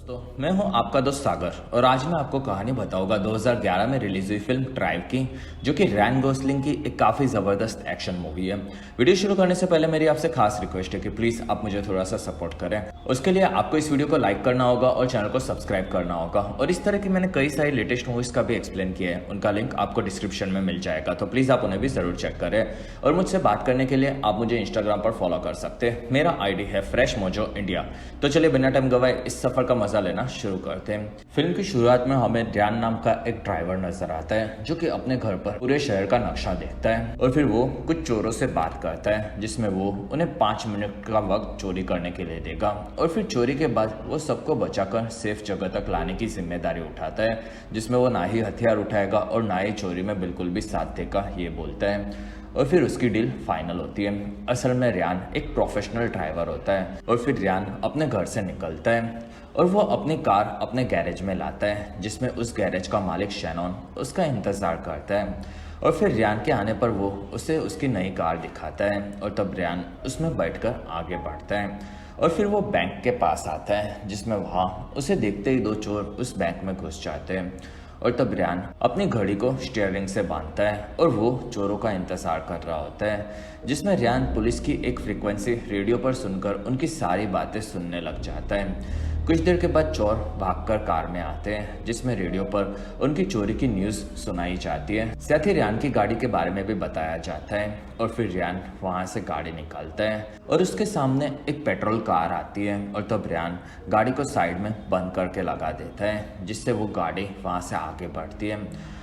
दोस्तों मैं हूं आपका दोस्त सागर और आज मैं आपको कहानी बताऊंगा 2011 में रिलीज हुई फिल्म ड्राइव की, जो कि रैन गोसलिंग की एक काफ़ी ज़बरदस्त एक्शन मूवी है। वीडियो शुरू करने से पहले मेरी आपसे खास रिक्वेस्ट है कि प्लीज़ आप मुझे थोड़ा सा सपोर्ट करें। उसके लिए आपको इस वीडियो को लाइक करना होगा और चैनल को सब्सक्राइब करना होगा। और इस तरह की मैंने कई सारी लेटेस्ट मूवीज़ का भी एक्सप्लेन किया है, उनका लिंक आपको डिस्क्रिप्शन में मिल जाएगा, तो प्लीज़ आप उन्हें भी ज़रूर चेक करें। और मुझसे बात करने के लिए आप मुझे इंस्टाग्राम पर फॉलो कर सकते हैं। मेरा ID है फ्रेश मोजो इंडिया। तो चलिए बिना टाइम गवाए इस सफ़र का मजा लेना शुरू करते हैं। फिल्म की शुरुआत में हमें ड्यान नाम का एक ड्राइवर नजर आता है, जो कि अपने घर पर पूरे शहर का नक्शा देखता है और फिर वो कुछ चोरों से बात करता है, जिसमें वो उन्हें 5 मिनट का वक्त चोरी करने के लिए देगा। और फिर चोरी के बाद वो सबको बचाकर सेफ जगह तक लाने की जिम्मेदारी उठाता है, जिसमें वो ना ही हथियार उठाएगा और ना ही चोरी में बिल्कुल भी साथ देगा, ये बोलता है। और फिर उसकी डील फाइनल होती है। असल में रियान एक प्रोफेशनल ड्राइवर होता है और फिर रियान अपने घर से निकलता है और वो अपनी कार अपने गैरेज में लाता है, जिसमें उस गैरेज का मालिक शैनॉन उसका इंतज़ार करता है। और फिर रियान के आने पर वो उसे उसकी नई कार दिखाता है और तब रियान उसमें बैठकर आगे बढ़ता है। और फिर वो बैंक के पास आता है, जिसमें वहाँ उसे देखते ही 2 चोर उस बैंक में घुस जाते हैं। और तब रियान अपनी घड़ी को स्टीयरिंग से बांधता है और वो चोरों का इंतजार कर रहा होता है, जिसमें रियान पुलिस की एक फ्रीक्वेंसी रेडियो पर सुनकर उनकी सारी बातें सुनने लग जाता है। कुछ देर के बाद चोर भागकर कार में आते हैं, जिसमें रेडियो पर उनकी चोरी की न्यूज़ सुनाई जाती है। साथ ही रियान की गाड़ी के बारे में भी बताया जाता है। और फिर रियान वहां से गाड़ी निकालता है और उसके सामने एक पेट्रोल कार आती है और तब रियान गाड़ी को साइड में बंद करके लगा देता है, जिससे वो गाड़ी वहां से आगे बढ़ती है।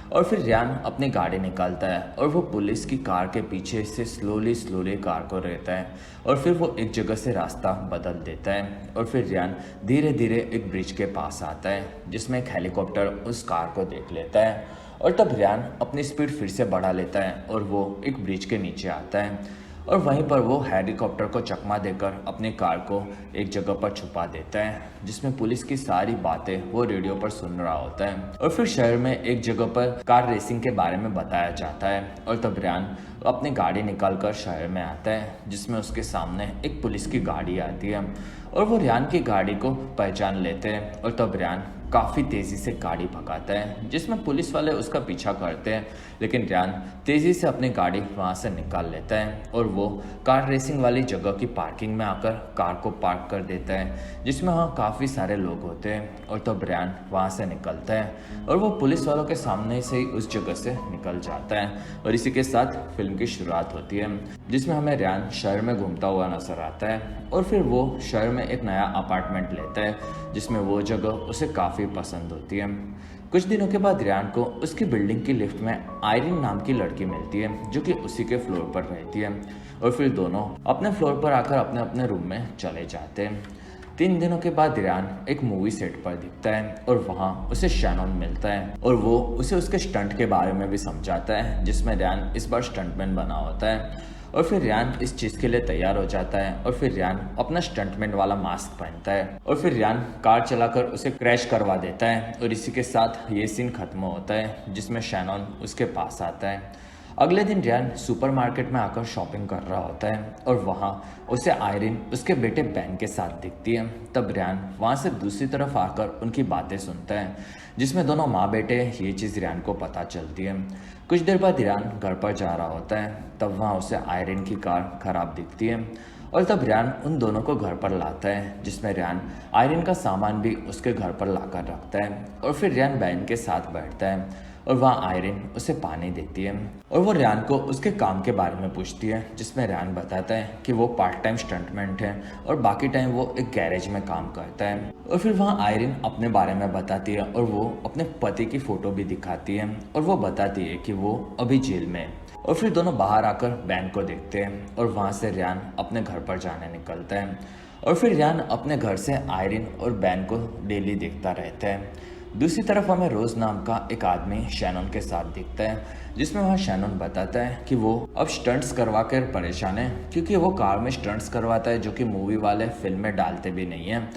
और फिर रियान अपनी गाड़ी निकालता है और वो पुलिस की कार के पीछे से स्लोली कार को रहता है और फिर वो एक जगह से रास्ता बदल देता है। और फिर रियान धीरे धीरे एक ब्रिज के पास आता है, जिसमें एक हेलीकॉप्टर उस कार को देख लेता है। और तब रियान अपनी स्पीड फिर से बढ़ा लेता है और वो एक ब्रिज के नीचे आता है और वहीं पर वो हेलीकॉप्टर को चकमा देकर अपनी कार को एक जगह पर छुपा देता है, जिसमें पुलिस की सारी बातें वो रेडियो पर सुन रहा होता है। और फिर शहर में एक जगह पर कार रेसिंग के बारे में बताया जाता है और तब रियान अपनी गाड़ी निकालकर शहर में आता है, जिसमें उसके सामने एक पुलिस की गाड़ी आती है और वो रियान की गाड़ी को पहचान लेते हैं। और तब रियान काफ़ी तेज़ी से गाड़ी भगाता है, जिसमें पुलिस वाले उसका पीछा करते हैं, लेकिन रियान तेज़ी से अपनी गाड़ी वहाँ से निकाल लेता है और वो कार रेसिंग वाली जगह की पार्किंग में आकर कार को पार्क कर देता है, जिसमें वहाँ काफ़ी सारे लोग होते हैं। और तब रियान वहाँ से निकलता है और वो पुलिस वालों के सामने से ही उस जगह से निकल जाता है। और इसी के साथ फिल्म की शुरुआत होती है, जिसमें हमें रियान शहर में घूमता हुआ नजर आता है और फिर वो शहर में एक नया अपार्टमेंट लेता है, जिसमें वो जगह उसे काफ़ी पसंद होती है। कुछ दिनों के बाद रियान को उसकी बिल्डिंग की लिफ्ट में आयरिन नाम की लड़की मिलती है, जो कि उसी के फ्लोर पर रहती है। और फिर दोनों अपने फ्लोर पर आकर अपने अपने रूम में चले जाते हैं। 3 दिनों के बाद रियान एक मूवी सेट पर दिखता है और वहाँ उसे शैनॉन मिलता है और वो उसे उसके स्टंट के बारे में भी समझाता है, जिसमें रियान इस बार स्टंटमैन बना होता है। और फिर रियान इस चीज़ के लिए तैयार हो जाता है और फिर रियान अपना स्टंटमैन वाला मास्क पहनता है और फिर रियान कार चलाकर उसे क्रैश करवा देता है। और इसी के साथ ये सीन खत्म होता है, जिसमें शैनॉन उसके पास आता है। अगले दिन रियान सुपरमार्केट में आकर शॉपिंग कर रहा होता है और वहाँ उसे आयरिन उसके बेटे बैन के साथ दिखती है। तब रियान वहाँ से दूसरी तरफ आकर उनकी बातें सुनता है, जिसमें दोनों माँ बेटे ये चीज़ रियान को पता चलती है। कुछ देर बाद रियान घर पर जा रहा होता है, तब वहाँ उसे आयरिन की कार खराब दिखती है और तब रियान उन दोनों को घर पर लाता है, जिसमें रियान आयरिन का सामान भी उसके घर पर लाकर रखता है। और फिर रियान बैन के साथ बैठता है और वहाँ आयरिन उसे पानी देती है और वो रियान को उसके काम के बारे में पूछती है, जिसमें रियान बताता है कि वो पार्ट टाइम स्टंटमैन है और बाकी टाइम वो एक गैरेज में काम करता है। और फिर वहाँ आयरिन अपने बारे में बताती है और वो अपने पति की फ़ोटो भी दिखाती है और वो बताती है कि वो अभी जेल में है। और फिर दोनों बाहर आकर बैन को देखते हैं और वहाँ से रियान अपने घर पर जाने निकलता है। और फिर रियान अपने घर से आयरिन और बैन को डेली देखता रहता है। दूसरी तरफ हमें रोज नाम का एक आदमी शैनॉन के साथ दिखता है, जिसमें वहाँ शैनॉन बताता है कि वो अब स्टंट्स करवा कर परेशान है, क्योंकि वो कार में स्टंट्स करवाता है जो कि मूवी वाले फिल्म में डालते भी नहीं है।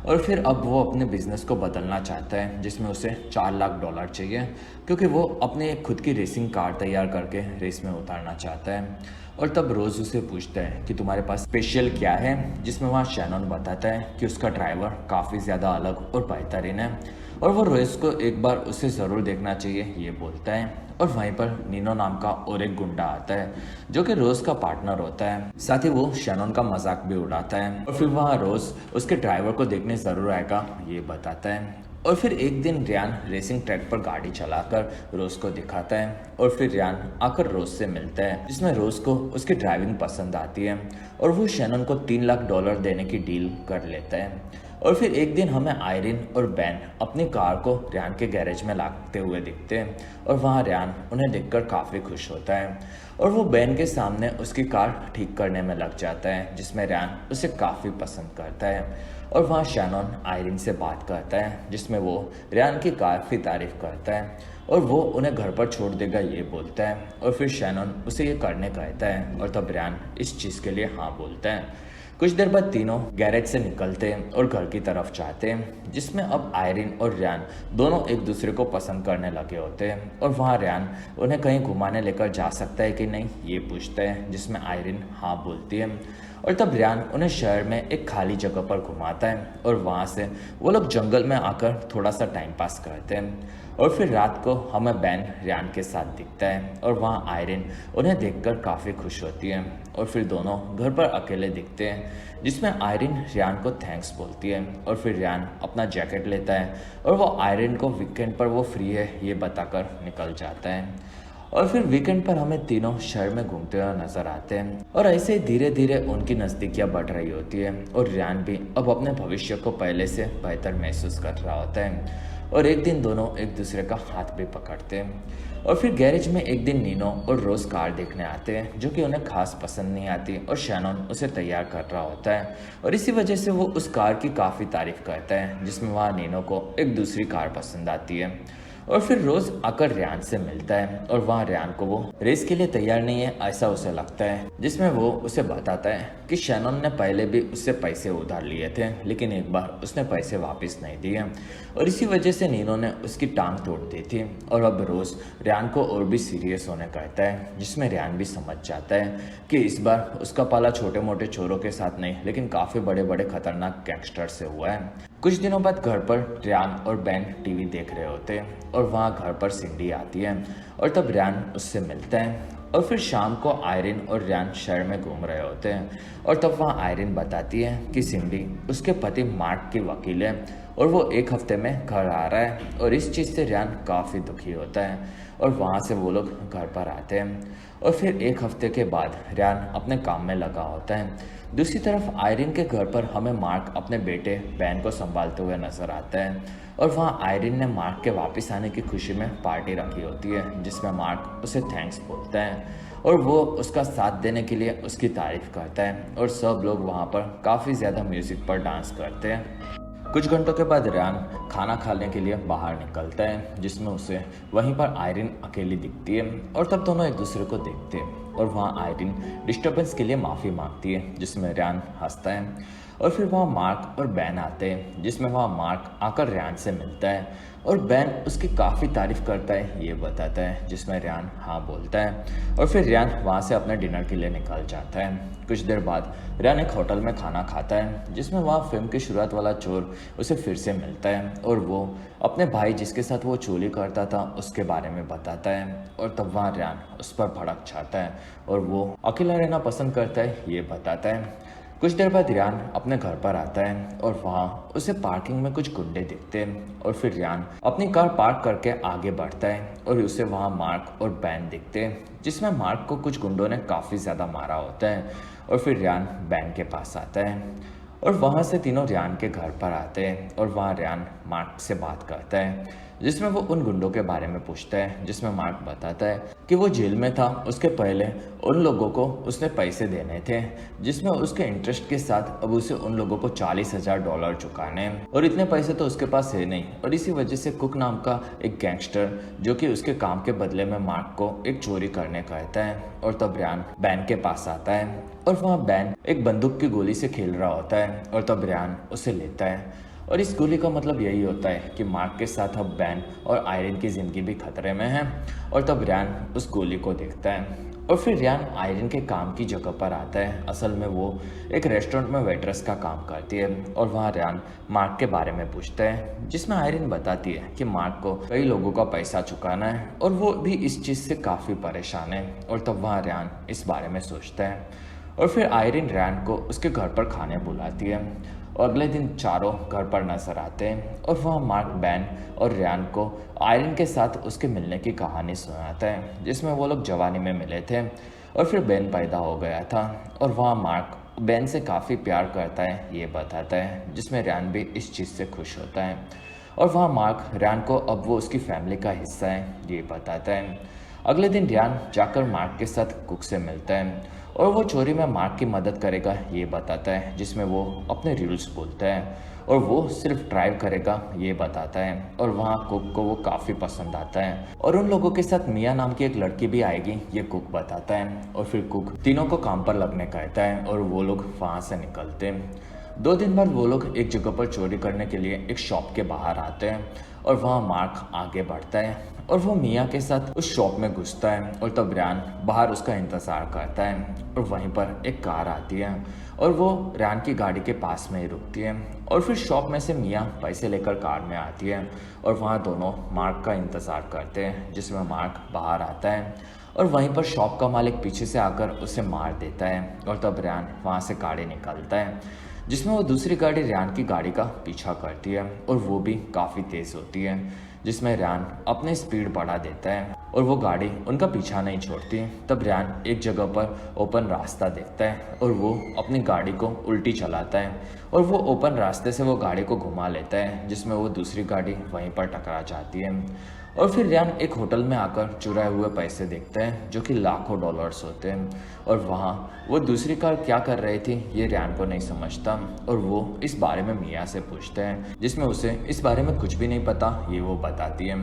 और फिर अब वो अपने बिजनेस को बदलना चाहता है, जिसमें उसे $4 लाख चाहिए, क्योंकि वो अपने एक खुद की रेसिंग कार तैयार करके रेस में उतारना चाहता है। और तब रोज उसे पूछता है कि तुम्हारे पास स्पेशल क्या है, जिसमें वहाँ शैनन बताता है कि उसका ड्राइवर काफ़ी ज़्यादा अलग और बेहतरीन है और वो रोज को एक बार उसे ज़रूर देखना चाहिए, ये बोलता है। और वहीं पर नीनो नाम का और एक गुंडा आता है जो कि रोज का पार्टनर होता है। साथ ही वो शैनन का मजाक भी उड़ाता है और फिर वहाँ रोज उसके ड्राइवर को देखने ज़रूर आएगा, ये बताता है। और फिर एक दिन रियान रेसिंग ट्रैक पर गाड़ी चलाकर रोज को दिखाता है और फिर रियान आकर रोज से मिलता है, जिसमें रोज को उसकी ड्राइविंग पसंद आती है और वो शैनन को $3 लाख देने की डील कर लेता है। और फिर एक दिन हमें आयरिन और बैन अपनी कार को रियान के गैरेज में लाते हुए दिखते हैं और वहाँ रियान उन्हें देखकर काफ़ी खुश होता है और वो बैन के सामने उसकी कार ठीक करने में लग जाता है, जिसमें रियान उसे काफ़ी पसंद करता है। और वहाँ शैनन आयरिन से बात करता है, जिसमें वो रियान की काफ़ी तारीफ करता है और वो उन्हें घर पर छोड़ देगा, ये बोलता है। और फिर शैनन उसे ये करने कहता है और तब रियान इस चीज़ के लिए हाँ बोलता है। कुछ देर बाद तीनों गैरेज से निकलते हैं और घर की तरफ जाते हैं, जिसमें अब आयरिन और रियान दोनों एक दूसरे को पसंद करने लगे होते हैं। और वहाँ रियान उन्हें कहीं घुमाने लेकर जा सकता है कि नहीं, ये पूछता है, जिसमें आयरिन हाँ बोलती है। और तब रियान उन्हें शहर में एक खाली जगह पर घुमाता है और वहाँ से वो लोग जंगल में आकर थोड़ा सा टाइम पास करते हैं। और फिर रात को हमें बैन रियान के साथ दिखता है और वहाँ आयरिन उन्हें देखकर काफ़ी खुश होती है और फिर दोनों घर पर अकेले दिखते हैं, जिसमें आयरिन रियान को थैंक्स बोलती है। और फिर रियान अपना जैकेट लेता है और वो आयरिन को वीकेंड पर वो फ्री है, ये बताकर निकल जाता है। और फिर वीकेंड पर हमें तीनों शहर में घूमते हुए नजर आते हैं और ऐसे ही धीरे धीरे उनकी नज़दीकियां बढ़ रही होती है और रियान भी अब अपने भविष्य को पहले से बेहतर महसूस कर रहा होता है। और एक दिन दोनों एक दूसरे का हाथ भी पकड़ते हैं। और फिर गैरेज में एक दिन नीनो और रोज कार देखने आते हैं, जो कि उन्हें खास पसंद नहीं आती और शैनन उसे तैयार कर रहा होता है और इसी वजह से वो उस कार की काफ़ी तारीफ करता है, जिसमें वहाँ नीनो को एक दूसरी कार पसंद आती है। और फिर रोज आकर रियान से मिलता है और वहाँ रियान को वो रेस के लिए तैयार नहीं है ऐसा उसे लगता है, जिसमें वो उसे बताता है कि शैनन ने पहले भी उससे पैसे उधार लिए थे, लेकिन एक बार उसने पैसे वापस नहीं दिए और इसी वजह से नीनो ने उसकी टांग तोड़ दी थी। और अब रोज रियान को और भी सीरियस होने कहता है, जिसमें रियान भी समझ जाता है कि इस बार उसका पाला छोटे मोटे चोरों के साथ नहीं, लेकिन काफ़ी बड़े बड़े खतरनाक गैंगस्टर से हुआ है। कुछ दिनों बाद घर पर रियान और बैन टीवी देख रहे होते हैं और वहाँ घर पर सिंडी आती है और तब रियान उससे मिलता है। और फिर शाम को आयरिन और रियान शहर में घूम रहे होते हैं और तब वहाँ आयरिन बताती है कि सिंडी उसके पति मार्क की वकील है और वो एक हफ्ते में घर आ रहा है और इस चीज़ से रियान काफ़ी दुखी होता है और वहाँ से वो लोग घर पर आते हैं। और फिर एक हफ्ते के बाद रियान अपने काम में लगा होता है। दूसरी तरफ आयरिन के घर पर हमें मार्क अपने बेटे बैन को संभालते हुए नजर आता है और वहाँ आयरिन ने मार्क के वापस आने की खुशी में पार्टी रखी होती है, जिसमें मार्क उसे थैंक्स बोलता है और वो उसका साथ देने के लिए उसकी तारीफ करता है और सब लोग वहाँ पर काफ़ी ज़्यादा म्यूज़िक पर डांस करते हैं। कुछ घंटों के बाद रियान खाना खाने के लिए बाहर निकलता है, जिसमें उसे वहीं पर आयरिन अकेली दिखती है और तब दोनों एक दूसरे को देखते हैं और वहाँ आयरिन डिस्टर्बेंस के लिए माफ़ी मांगती है, जिसमें रियान हंसता है। और फिर वहाँ मार्क और बैन आते हैं, जिसमें वहाँ मार्क आकर रियान से मिलता है और बैन उसकी काफ़ी तारीफ करता है, ये बताता है, जिसमें रियान हाँ बोलता है। और फिर रियान वहाँ से अपने डिनर के लिए निकल जाता है। कुछ देर बाद रियान एक होटल में खाना खाता है, जिसमें वहाँ फिल्म की शुरुआत वाला चोर उसे फिर से मिलता है और वो अपने भाई जिसके साथ वो चोरी करता था उसके बारे में बताता है और तब वहाँ रियान उस पर भड़क जाता है और वो अकेला रहना पसंद करता है, ये बताता है। कुछ देर बाद रियान अपने घर पर आता है और वहाँ उसे पार्किंग में कुछ गुंडे दिखते हैं और फिर रियान अपनी कार पार्क करके आगे बढ़ता है और उसे वहाँ मार्क और बैन दिखते हैं, जिसमें मार्क को कुछ गुंडों ने काफ़ी ज़्यादा मारा होता है। और फिर रियान बैन के पास आता है और वहाँ से तीनों रियान के घर पर आते हैं और वहाँ रियान मार्क से बात करता है, जिसमें वो उन गुंडों के बारे में पूछता है, जिसमें मार्क बताता है कि वो जेल में था उसके पहले उन लोगों को उसने पैसे देने थे, जिसमें उसके इंटरेस्ट के साथ अब उसे उन लोगों को $40,000 चुकाने हैं और इतने पैसे तो उसके पास है नहीं। और इसी वजह से कुक नाम का एक गैंगस्टर जो कि उसके काम के बदले में मार्क को एक चोरी करने कहता है और तब रियान बैन के पास आता है और वहाँ बैन एक बंदूक की गोली से खेल रहा होता है और तब रियान उसे लेता है और इस गोली का मतलब यही होता है कि मार्क के साथ अब बैन और आयरन की ज़िंदगी भी खतरे में है। और तब रैन उस गोली को देखता है और फिर रैन आयरन के काम की जगह पर आता है। असल में वो एक रेस्टोरेंट में वेट्रेस का काम करती है और वहाँ रैन मार्क के बारे में पूछता है, जिसमें आयरन बताती है कि मार्क को कई लोगों का पैसा चुकाना है और वो भी इस चीज़ से काफ़ी परेशान है। और तब वहाँ रैन इस बारे में सोचता है और फिर आयरन रैन को उसके घर पर खाने बुलाती है और अगले दिन चारों घर पर नजर आते हैं और वहाँ मार्क बैन और रैन को आयरन के साथ उसके मिलने की कहानी सुनाता है, जिसमें वो लोग जवानी में मिले थे और फिर बैन पैदा हो गया था और वहाँ मार्क बैन से काफ़ी प्यार करता है ये बताता है, जिसमें रैन भी इस चीज़ से खुश होता है। और वहाँ मार्क रैन को अब वो उसकी फैमिली का हिस्सा है ये बताता है। अगले दिन रैन जाकर मार्क के साथ कुक से मिलता है और वो चोरी में मार्क की मदद करेगा ये बताता है, जिसमें वो अपने रूल्स बोलता है और वो सिर्फ ड्राइव करेगा ये बताता है। और वहाँ कुक को वो काफ़ी पसंद आता है और उन लोगों के साथ मिया नाम की एक लड़की भी आएगी ये कुक बताता है। और फिर कुक तीनों को काम पर लगने कहता है और वो लोग वहाँ से निकलते हैं। 2 दिन बाद वो लोग एक जगह पर चोरी करने के लिए एक शॉप के बाहर आते हैं और वहाँ मार्क आगे बढ़ता है और वो मिया के साथ उस शॉप में घुसता है और तब रैन बाहर उसका इंतज़ार करता है और वहीं पर एक कार आती है और वो रैन की गाड़ी के पास में ही रुकती है और फिर शॉप में से मिया पैसे लेकर कार में आती है और वहाँ दोनों मार्क का इंतज़ार करते हैं, जिसमें मार्क बाहर आता है और वहीं पर शॉप का मालिक पीछे से आकर उसे मार देता है और तब रैन वहाँ से गाड़ी निकालता है, जिसमें वो दूसरी गाड़ी रैन की गाड़ी का पीछा करती है और वो भी काफ़ी तेज़ होती है, जिसमें रैन अपने स्पीड बढ़ा देता है और वो गाड़ी उनका पीछा नहीं छोड़ती। तब रैन एक जगह पर ओपन रास्ता देखता है और वो अपनी गाड़ी को उल्टी चलाता है और वो ओपन रास्ते से वो गाड़ी को घुमा लेता है, जिसमें वो दूसरी गाड़ी वहीं पर टकरा जाती है। और फिर रैन एक होटल में आकर चुराए हुए पैसे देखते हैं जो कि लाखों डॉलर्स होते हैं और वहाँ वो दूसरी कार क्या कर रही थी ये रैन को नहीं समझता और वो इस बारे में मिया से पूछते हैं, जिसमें उसे इस बारे में कुछ भी नहीं पता ये वो बताती है।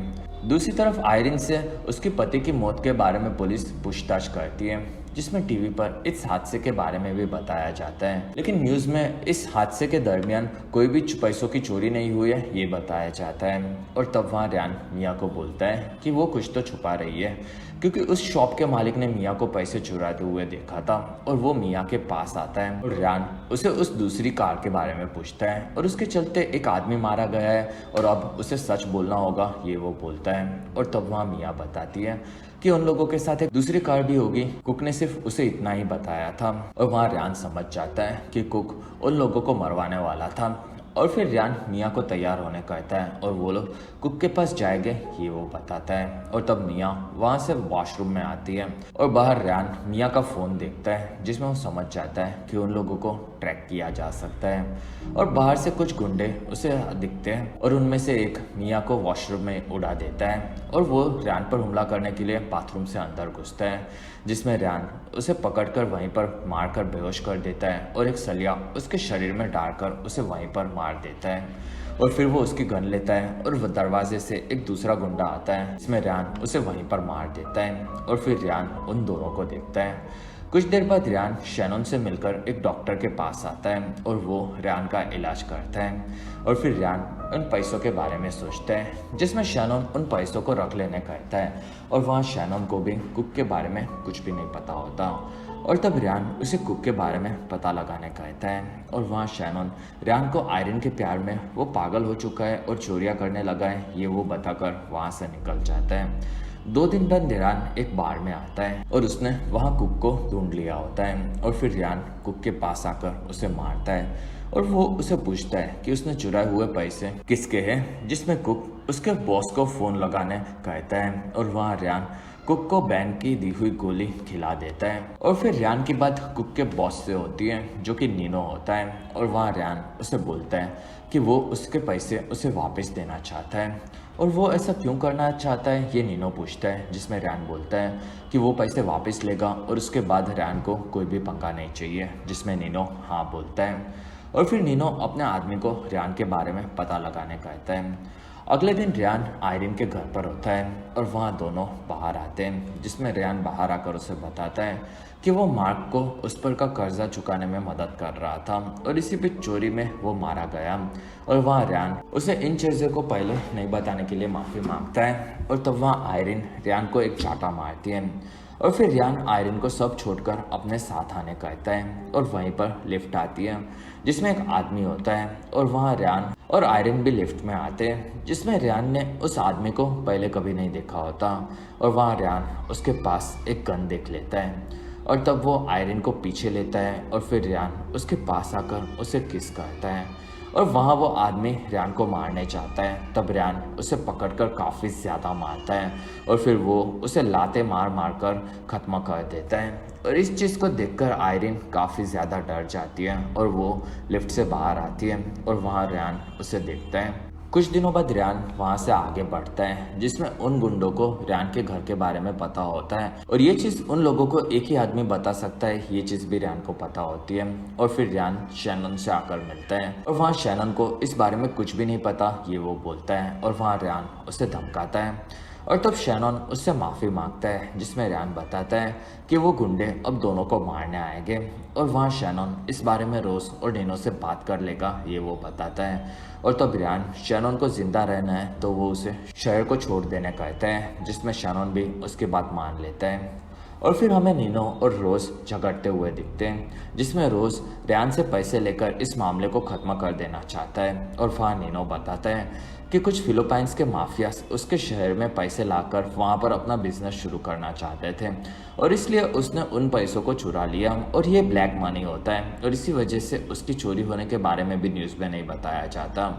दूसरी तरफ आयरन से उसके पति की मौत के बारे में पुलिस पूछताछ करती है, जिसमें टीवी पर इस हादसे के बारे में भी बताया जाता है, लेकिन न्यूज़ में इस हादसे के दरमियान कोई भी पैसों की चोरी नहीं हुई है ये बताया जाता है। और तब वहाँ रैन मिया को बोलता है कि वो कुछ तो छुपा रही है, क्योंकि उस शॉप के मालिक ने मिया को पैसे चुराते हुए देखा था और वो मिया के पास आता है और रैन उसे उस दूसरी कार के बारे में पूछता है और उसके चलते एक आदमी मारा गया है और अब उसे सच बोलना होगा ये वो बोलता है। और तब वहाँ मिया बताती है कि उन लोगों के साथ एक दूसरी कार भी होगी, कुक ने सिर्फ उसे इतना ही बताया था। और वहाँ रैन समझ जाता है कि कुक उन लोगों को मरवाने वाला था और फिर रैन मिया को तैयार होने कहता है और वो लोग कुक के पास जाएंगे ये वो बताता है। और तब मिया वहाँ से वॉशरूम में आती है और बाहर रैन मिया का फ़ोन देखता है, जिसमें वो समझ जाता है कि उन लोगों को ट्रैक किया जा सकता है। और बाहर से कुछ गुंडे उसे दिखते हैं और उनमें से एक मिया को वॉशरूम में उड़ा देता है और वो रैन पर हमला करने के लिए बाथरूम से अंदर घुसता है, जिसमें रैन उसे पकड़कर वहीं पर मारकर बेहोश कर देता है और एक सलिया उसके शरीर में डालकर उसे वहीं पर मार देता है। और फिर वो उसकी गन लेता है और वो दरवाजे से एक दूसरा गुंडा आता है, जिसमें रैन उसे वहीं पर मार देता है और फिर रैन उन दोनों को देखता है। कुछ देर बाद रैन शैनन से मिलकर एक डॉक्टर के पास आता है और वो रैन का इलाज करता है। और फिर रैन उन पैसों के बारे में सोचता है, जिसमें शैनन उन पैसों को रख लेने कहता है और वहाँ शैनन को भी कुक के बारे में कुछ भी नहीं पता होता। और तब रैन उसे कुक के बारे में पता लगाने कहता है और वहाँ शैनन रैन को आयरन के प्यार में वो पागल हो चुका है और चोरियाँ करने लगा है ये वो बताकर वहाँ से निकल जाता है। 2 दिन बाद रैन एक बार में आता है और उसने वहाँ कुक को ढूंढ लिया होता है और फिर रैन कुक के पास आकर उसे मारता है और वो उसे पूछता है कि उसने चुराए हुए पैसे किसके हैं, जिसमें कुक उसके बॉस को फ़ोन लगाने कहता है और वहाँ रैन कुक को बैन की दी हुई गोली खिला देता है। और फिर रैन की बात कुक के बॉस से होती है जो कि नीनो होता है और वहाँ रैन उसे बोलता है कि वो उसके पैसे उसे वापस देना चाहता है और वो ऐसा क्यों करना चाहता है ये नीनो पूछता है, जिसमें रैन बोलता है कि वो पैसे वापस लेगा और उसके बाद रैन को कोई भी पंगा नहीं चाहिए, जिसमें नीनो हाँ बोलता है। और फिर नीनो अपने आदमी को रियान के बारे में पता लगाने कहता है। अगले दिन रियान आयरिन के घर पर होता है और वहाँ दोनों बाहर आते हैं, जिसमें रियान बाहर आकर उसे बताता है कि वो मार्क को उस पर का कर्जा चुकाने में मदद कर रहा था और इसी बीच चोरी में वो मारा गया। और वहाँ रियान उसे इन चीज़ों को पहले नहीं बताने के लिए माफ़ी मांगता है और तब वहाँ आयरिन रियान को एक चाटा मारती है और फिर रियान आयरिन को सब छोड़कर अपने साथ आने कहता है और वहीं पर लिफ्ट आती है जिसमें एक आदमी होता है और वहाँ रियान और आयरिन भी लिफ्ट में आते हैं, जिसमें रियान ने उस आदमी को पहले कभी नहीं देखा होता और वहाँ रियान उसके पास एक गन देख लेता है और तब वो आयरिन को पीछे लेता है और फिर रियान उसके पास आकर उसे किस करता है और वहाँ वो आदमी रियान को मारने चाहता है। तब रियान उसे पकड़कर काफ़ी ज़्यादा मारता है और फिर वो उसे लाते मार मार कर ख़त्म कर देता है और इस चीज़ को देखकर आयरिन काफ़ी ज़्यादा डर जाती है और वो लिफ्ट से बाहर आती है और वहाँ रियान उसे देखता है। कुछ दिनों बाद रियान वहाँ से आगे बढ़ता है जिसमें उन गुंडों को रियान के घर के बारे में पता होता है और ये चीज़ उन लोगों को एक ही आदमी बता सकता है, ये चीज़ भी रियान को पता होती है। और फिर रियान शैनन से आकर मिलता है और वहाँ शैनन को इस बारे में कुछ भी नहीं पता ये वो बोलता है और वहाँ रियान उसे धमकाता है और तब शैनन उससे माफ़ी मांगता है जिसमें रियान बताता है कि वो गुंडे अब दोनों को मारने आएंगे और वहाँ शैनन इस बारे में रोज और नीनो से बात कर लेगा ये वो बताता है और तब रियान शैनन को जिंदा रहना है तो वो उसे शहर को छोड़ देने कहता है जिसमें शैनन भी उसकी बात मान लेता है। और फिर हमें नीनो और रोज़ झगड़ते हुए दिखते हैं जिसमें रोज़ रियान से पैसे लेकर इस मामले को ख़त्म कर देना चाहता है और वहाँ नीनो बताता है कि कुछ फिलीपाइंस के माफियाज उसके शहर में पैसे लाकर वहाँ पर अपना बिजनेस शुरू करना चाहते थे और इसलिए उसने उन पैसों को चुरा लिया और ये ब्लैक मनी होता है और इसी वजह से उसकी चोरी होने के बारे में भी न्यूज़ में नहीं बताया जाता।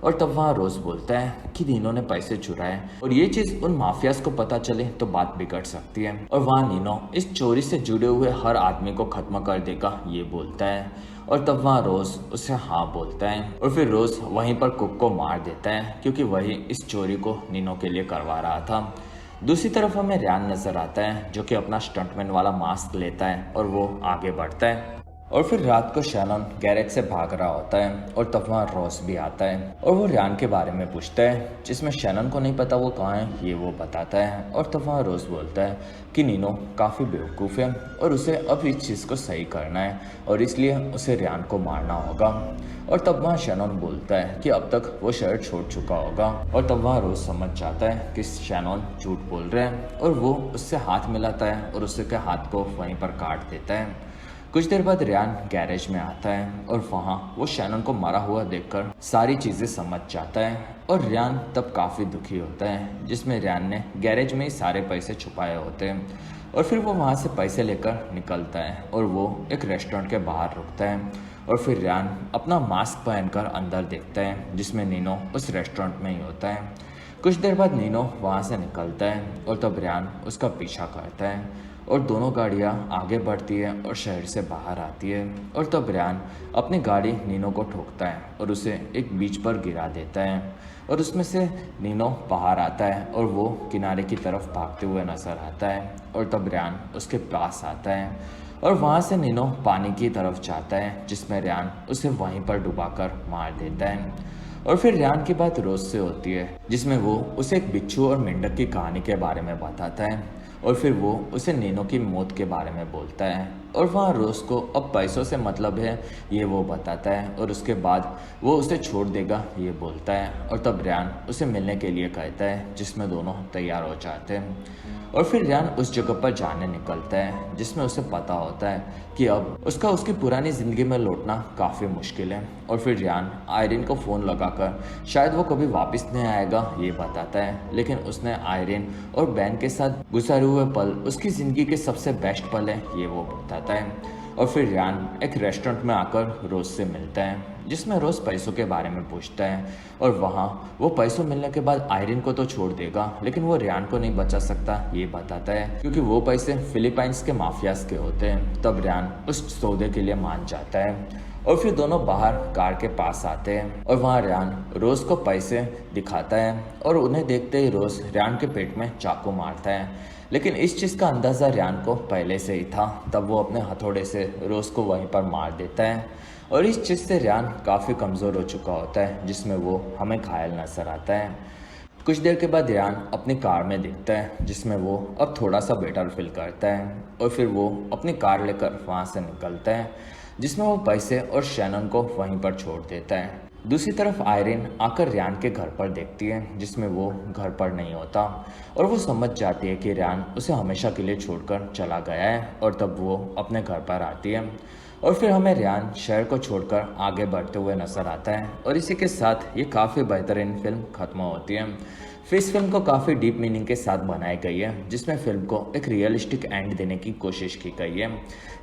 और तब वहाँ रोज़ बोलता है कि नीनो ने पैसे चुराए और ये चीज़ उन माफियाज को पता चले तो बात बिगड़ सकती है और वहाँ नीनो इस चोरी से जुड़े हुए हर आदमी को ख़त्म कर देगा ये बोलता है और तब वहाँ रोज़ उसे हाँ बोलता है और फिर रोज़ वहीं पर कुक को मार देता है क्योंकि वही इस चोरी को नीनो के लिए करवा रहा था। दूसरी तरफ हमें रियान नज़र आता है जो कि अपना स्टंटमैन वाला मास्क लेता है और वो आगे बढ़ता है और फिर रात को शैनन गैरेज से भाग रहा होता है और तब वहाँ रॉस भी आता है और वो रियान के बारे में पूछता है जिसमें शैनन को नहीं पता वो कहाँ है ये वो बताता है और तब वहाँ रोज़ बोलता है कि नीनो काफ़ी बेवकूफ़ है और उसे अब इस चीज़ को सही करना है और इसलिए उसे रियान को मारना होगा। और तब वहाँ शैनन बोलता है कि अब तक वो शहर छोड़ चुका होगा और तब वहाँ रोज़ समझ जाता है कि शैनन झूठ बोल रहे हैं और वो उससे हाथ मिलाता है और उसके हाथ को वहीं पर काट देता है। कुछ देर बाद रियान गैरेज में आता है और वहाँ वो शैनन को मरा हुआ देखकर सारी चीज़ें समझ जाता है और रियान तब काफ़ी दुखी होता है जिसमें रियान ने गैरेज में ही सारे पैसे छुपाए होते हैं और फिर वो वहाँ से पैसे लेकर निकलता है और वो एक रेस्टोरेंट के बाहर रुकता है और फिर रियान अपना मास्क पहनकर अंदर देखता है जिसमें नीनो उस रेस्टोरेंट में ही होता है। कुछ देर बाद नीनो वहाँ से निकलता है और तब रियान उसका पीछा करता है और दोनों गाड़ियाँ आगे बढ़ती है और शहर से बाहर आती है और तब रियान अपनी गाड़ी नीनो को ठोकता है और उसे एक बीच पर गिरा देता है और उसमें से नीनो बाहर आता है और वो किनारे की तरफ भागते हुए नजर आता है और तब रियान उसके पास आता है और वहाँ से नीनो पानी की तरफ जाता है जिसमें रियान उसे वहीं पर डुबाकर मार देता है। और फिर रियान की बात रोज से होती है जिसमें वो उसे एक बिच्छू और मेंढक की कहानी के बारे में बताता है और फिर वो उसे नीनो की मौत के बारे में बोलता है और वहाँ रोज को अब पैसों से मतलब है ये वो बताता है और उसके बाद वो उसे छोड़ देगा ये बोलता है और तब रियान उसे मिलने के लिए कहता है जिसमें दोनों तैयार हो जाते हैं और फिर रियान उस जगह पर जाने निकलता है जिसमें उसे पता होता है कि अब उसकी पुरानी ज़िंदगी में लौटना काफ़ी मुश्किल है और फिर रियान आयरिन को फ़ोन लगाकर शायद वो कभी वापस नहीं आएगा ये बताता है, लेकिन उसने आयरिन और बैन के साथ गुजारे हुए पल उसकी ज़िंदगी के सबसे बेस्ट पल है ये वो बताता है। और फिर रियान एक रेस्टोरेंट में आकर रोज़ से मिलता है जिसमें रोज़ पैसों के बारे में पूछता है और वहाँ वो पैसों मिलने के बाद आयरिन को तो छोड़ देगा लेकिन वो रियान को नहीं बचा सकता ये बताता है क्योंकि वो पैसे फिलीपाइंस के माफियाज के होते हैं। तब रियान उस सौदे के लिए मान जाता है और फिर दोनों बाहर कार के पास आते हैं और वहाँ रियान रोज़ को पैसे दिखाता है और उन्हें देखते ही रोज़ रियान के पेट में चाकू मारता है, लेकिन इस चीज़ का अंदाज़ा रियान को पहले से ही था। तब वो अपने हथौड़े से रोज़ को वहीं पर मार देता है और इस चीज़ से रियान काफ़ी कमज़ोर हो चुका होता है, जिसमें वो हमें घायल नजर आता है। कुछ देर के बाद रियान अपनी कार में दिखता है, जिसमें वो अब थोड़ा सा बेटर फील करता है और फिर वो अपनी कार लेकर वहाँ से निकलता है, जिसमें वो पैसे और शैनन को वहीं पर छोड़ देता है। दूसरी तरफ आयरिन आकर रियान के घर पर देखती है, जिसमें वो घर पर नहीं होता और वो समझ जाती है कि रियान उसे हमेशा के लिए छोड़कर चला गया है और तब वो अपने घर पर आती है और फिर हमें रियान शहर को छोड़कर आगे बढ़ते हुए नजर आता है और इसी के साथ ये काफ़ी बेहतरीन फिल्म खत्म होती है। फिर इस फिल्म को काफ़ी डीप मीनिंग के साथ बनाई गई है, जिसमें फिल्म को एक रियलिस्टिक एंड देने की कोशिश की गई है,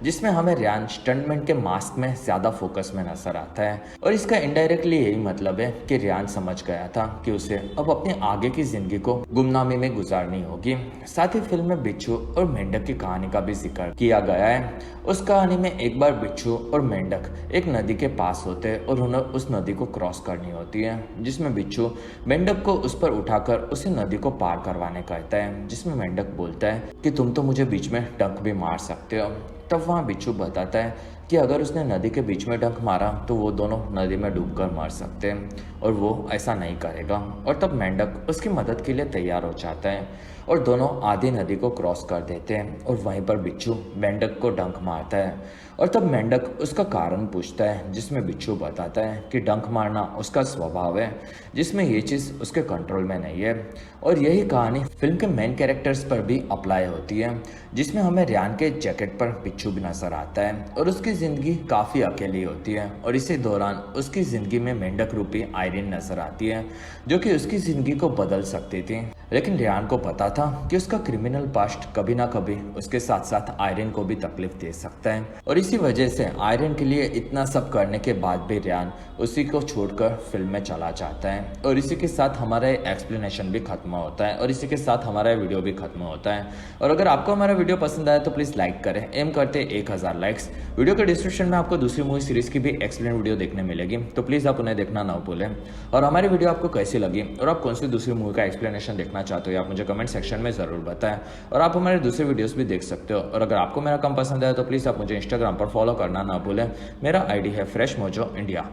जिसमें हमें रियान स्टंटमैन के मास्क में ज़्यादा फोकस में नजर आता है और इसका इनडायरेक्टली यही मतलब है कि रियान समझ गया था कि उसे अब अपनी आगे की जिंदगी को गुमनामी में गुजारनी होगी। साथ ही फिल्म में बिच्छू और मेंढक की कहानी का भी जिक्र किया गया है। उस कहानी में एक बार बिच्छू और मेंढक एक नदी के पास होते हैं और उन्हें उस नदी को क्रॉस करनी होती है, जिसमें बिच्छू मेंढक को उस पर उठाकर उसे नदी को पार करवाने कहता है, जिसमें मेंढक बोलता है कि तुम तो मुझे बीच में डंक भी मार सकते हो। तब वहाँ बिच्छू बताता है कि अगर उसने नदी के बीच में डंक मारा तो वो दोनों नदी में डूबकर मर सकते हैं और वो ऐसा नहीं करेगा। और तब मेंढक उसकी मदद के लिए तैयार हो जाता है और दोनों आधी नदी को क्रॉस कर देते हैं और वहीं पर बिच्छू मेंढक को डंक मारता है और तब मेंढक उसका कारण पूछता है, जिसमें बिच्छू बताता है कि डंक मारना उसका स्वभाव है, जिसमें ये चीज़ उसके कंट्रोल में नहीं है। और यही कहानी फिल्म के मेन कैरेक्टर्स पर भी अप्लाई होती है, जिसमें हमें रियान के जैकेट पर बिच्छू भी नजर आता है और उसकी ज़िंदगी काफ़ी अकेली होती है और इसी दौरान उसकी ज़िंदगी में मेंढक रूपी आयरिन नजर आती है, जो कि उसकी ज़िंदगी को बदल सकती थी। लेकिन रियान को पता था कि उसका क्रिमिनल पास्ट कभी ना कभी उसके साथ साथ आयरिन को भी तकलीफ दे सकता है और इसी वजह से आयरिन के लिए इतना सब करने के बाद भी रियान उसी को छोड़कर फिल्म में चला जाता है। और इसी के साथ हमारा एक्सप्लेनेशन भी खत्म होता है और इसी के साथ हमारा वीडियो भी खत्म होता है। और अगर आपको हमारा वीडियो पसंद आया तो प्लीज़ लाइक करें, एम करते 1000 लाइक्स। वीडियो के डिस्क्रिप्शन में आपको दूसरी मूवी सीरीज की भी एक्सप्लेन वीडियो देखने मिलेगी, तो प्लीज़ आप उन्हें देखना ना भूलें। और हमारी वीडियो आपको कैसी लगी और आप कौन सी दूसरी मूवी का एक्सप्लेनेशन देखना चाहते हो आप मुझे कमेंट सेक्शन में ज़रूर बताएं। और आप हमारे दूसरे वीडियोस भी देख सकते हो। और अगर आपको मेरा काम पसंद आया तो प्लीज़ आप मुझे इंस्टाग्राम पर फॉलो करना ना भूलें। मेरा आईडी है फ्रेश मोजो इंडिया।